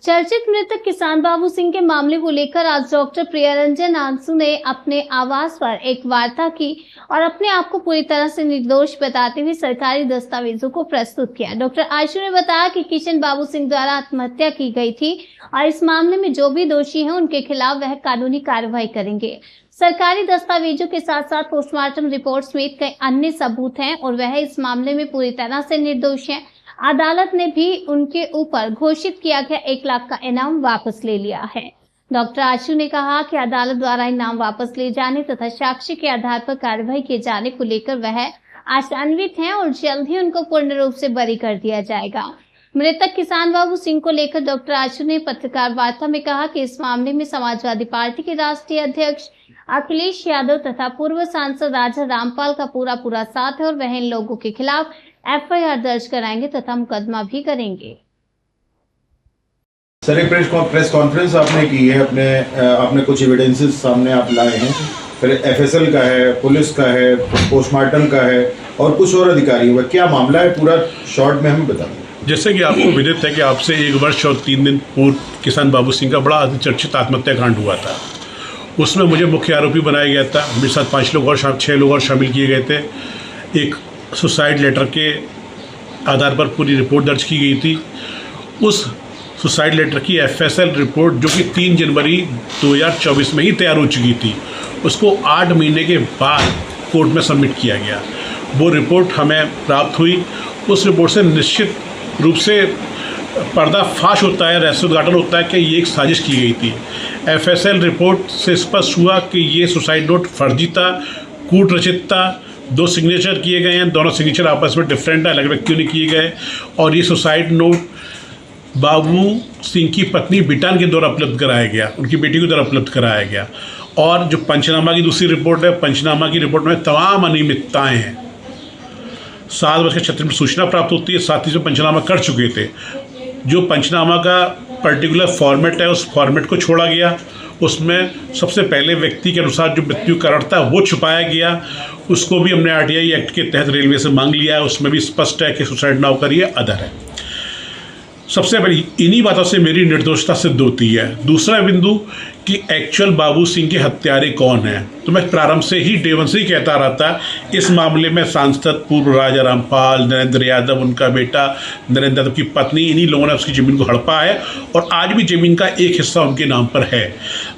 चर्चित मृतक किसान बाबू सिंह के मामले को लेकर आज डॉक्टर प्रियरंजन आंसू ने अपने आवास पर एक वार्ता की और अपने आप को पूरी तरह से निर्दोष बताते हुए सरकारी दस्तावेजों को प्रस्तुत किया। डॉक्टर आंसू ने बताया कि किशन बाबू सिंह द्वारा आत्महत्या की गई थी और इस मामले में जो भी दोषी हैं उनके खिलाफ वह कानूनी कार्रवाई करेंगे। सरकारी दस्तावेजों के साथ साथ पोस्टमार्टम रिपोर्ट समेत कई अन्य सबूत हैं और वह इस मामले में पूरी तरह से निर्दोष हैं। अदालत ने भी उनके ऊपर घोषित किया गया 1 लाख का इनाम वापस ले लिया है। डॉक्टर आशु ने कहा कि अदालत द्वारा इनाम वापस ले जाने तथा साक्ष्य के आधार पर कार्रवाई किए जाने को लेकर वह आशान्वित हैं और जल्द ही उनको पूर्ण रूप से बरी कर दिया जाएगा। मृतक किसान बाबू सिंह को लेकर डॉक्टर आशु ने पत्रकार वार्ता में कहा कि इस मामले में समाजवादी पार्टी के राष्ट्रीय अध्यक्ष अखिलेश यादव तथा पूर्व सांसद राजा रामपाल का पूरा साथ है और वह इन लोगों के खिलाफ FIR दर्ज कराएंगे तथा मुकदमा भी करेंगे। सर, एक प्रेस कॉन्फ्रेंस आपने की है, आपने कुछ एविडेंसेस सामने आप लाए हैं, फिर FSL का है, पुलिस का है, पोस्टमार्टम का है और कुछ और अधिकारी। क्या मामला है, पूरा शॉर्ट में हमें बताएं। जैसे कि आपको विदित है कि आपसे 1 वर्ष और 3 दिन पूर्व किसान बाबू सिंह का बड़ा चर्चित आत्महत्या कांड हुआ था। उसमें मुझे मुख्य आरोपी बनाया गया था। मेरे साथ 5 लोग और 6 लोग और शामिल किए गए थे। एक सुसाइड लेटर के आधार पर पूरी रिपोर्ट दर्ज की गई थी। उस सुसाइड लेटर की FSL रिपोर्ट, जो कि 3 जनवरी 2024 में ही तैयार हो चुकी थी, उसको 8 महीने के बाद कोर्ट में सबमिट किया गया। वो रिपोर्ट हमें प्राप्त हुई। उस रिपोर्ट से निश्चित रूप से पर्दाफाश होता है, रहस्योद्घाटन होता है कि ये एक साजिश की गई थी। FSL रिपोर्ट से स्पष्ट हुआ कि ये सुसाइड नोट फर्जी था, कूट रचित था। 2 सिग्नेचर किए गए हैं, दोनों सिग्नेचर आपस में डिफरेंट है, अलग व्यक्तियों ने किए गए। और ये सुसाइड नोट बाबू सिंह की पत्नी बिटान के द्वारा उपलब्ध कराया गया, उनकी बेटी के द्वारा उपलब्ध कराया गया। और जो पंचनामा की दूसरी रिपोर्ट है, पंचनामा की रिपोर्ट में तमाम अनियमितताएँ हैं। 7:36 मिनट सूचना प्राप्त होती है, साथ ही से पंचनामा कर चुके थे। जो पंचनामा का पर्टिकुलर फॉर्मेट है, उस फॉर्मेट को छोड़ा गया। उसमें सबसे पहले व्यक्ति के अनुसार जो मृत्यु कारण था वो छुपाया गया। उसको भी हमने RTI एक्ट के तहत रेलवे से मांग लिया है। उसमें भी स्पष्ट है कि सुसाइड ना होकर ये अदर है। सबसे पहले इन्हीं बातों से मेरी निर्दोषता सिद्ध होती है। दूसरा बिंदु कि एक्चुअल बाबू सिंह के हत्यारे कौन हैं। तो मैं प्रारंभ से ही डे 1 से ही कहता रहा था, इस मामले में सांसद पूर्व राजा रामपाल, नरेंद्र यादव, उनका बेटा नरेंद्र यादव की पत्नी, इन्हीं लोगों ने उसकी ज़मीन को हड़पा है और आज भी ज़मीन का एक हिस्सा उनके नाम पर है।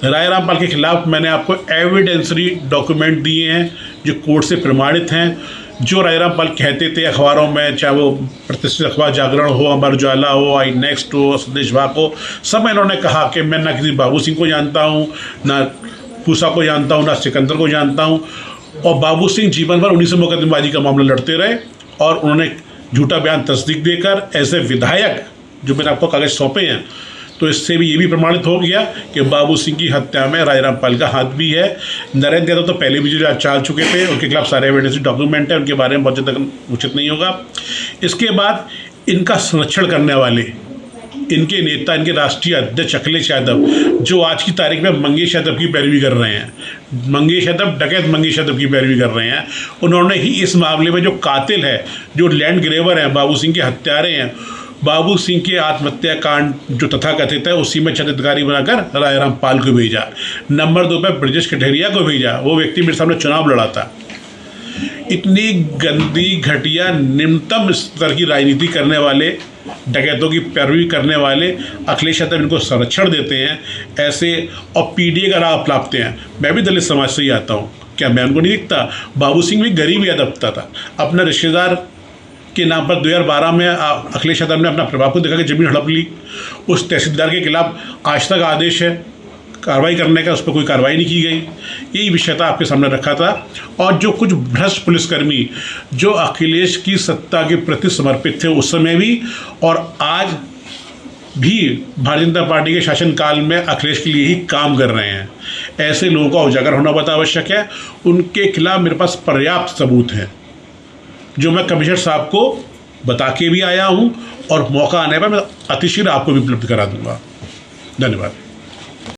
राजा रामपाल के खिलाफ मैंने आपको एविडेंसरी डॉक्यूमेंट दिए हैं जो कोर्ट से प्रमाणित हैं। जो राजा रामपाल कहते थे अखबारों में, चाहे वो प्रतिष्ठित अखबार जागरण हो, अमर उजाला हो, आई नेक्स्ट हो, संदेश भाग हो, सब में इन्होंने कहा कि मैं ना किसी बाबू सिंह को जानता हूँ, ना पूसा को जानता हूँ, ना सिकंदर को जानता हूँ। और बाबू सिंह जीवन भर उन्हीं से मुकदमेबाजी का मामला लड़ते रहे और उन्होंने झूठा बयान तस्दीक देकर ऐसे विधायक जो मैंने आपको कागज सौंपे हैं, तो इससे भी ये भी प्रमाणित हो गया कि बाबू सिंह की हत्या में राजा रामपाल का हाथ भी है। नरेंद्र यादव तो पहले भी जो चाल चुके थे, उनके खिलाफ सारे एविडेंस डॉक्यूमेंट है, उनके बारे में बहुत ज़्यादा उचित नहीं होगा। इसके बाद इनका संरक्षण करने वाले इनके नेता, इनके राष्ट्रीय अध्यक्ष अखिलेश यादव, जो आज की तारीख में मंगेश यादव की पैरवी कर रहे हैं, मंगेश यादव डकैत मंगेश यादव की पैरवी कर रहे हैं, उन्होंने ही इस मामले में जो कातिल है, जो लैंड ग्रेवर हैं, बाबू सिंह के हत्यारे हैं, बाबू सिंह के आत्महत्या कांड जो तथाकथित है, उसी में छायाधिकारी बनाकर राजा रामपाल को भेजा। नंबर 2 पे ब्रजेश कठेरिया को भेजा। वो व्यक्ति मेरे सामने चुनाव लड़ा था। इतनी गंदी, घटिया, निम्नतम स्तर की राजनीति करने वाले, डकैतों की पैरवी करने वाले अखिलेश यादव इनको संरक्षण देते हैं ऐसे, और PDA का राह अपनाते हैं। मैं भी दलित समाज से ही आता हूँ, क्या मैं उनको नहीं दिखता? बाबू सिंह भी गरीब यादव था। अपने रिश्तेदार के नाम पर 2012 में अखिलेश यादव ने अपना प्रभाव को दिखा के ज़मीन हड़प ली। उस तहसीलदार के खिलाफ आज तक आदेश है कार्रवाई करने का, उस पर कोई कार्रवाई नहीं की गई। यही विषय था, आपके सामने रखा था। और जो कुछ भ्रष्ट पुलिसकर्मी जो अखिलेश की सत्ता के प्रति समर्पित थे उस समय भी और आज भी भारतीय जनता पार्टी के शासनकाल में अखिलेश के लिए ही काम कर रहे हैं, ऐसे लोगों का उजागर होना बहुत आवश्यक है। उनके खिलाफ मेरे पास पर्याप्त सबूत हैं जो मैं कमिश्नर साहब को बता के भी आया हूँ और मौका आने पर मैं अतिशीघ्र आपको भी उपलब्ध करा दूंगा। धन्यवाद।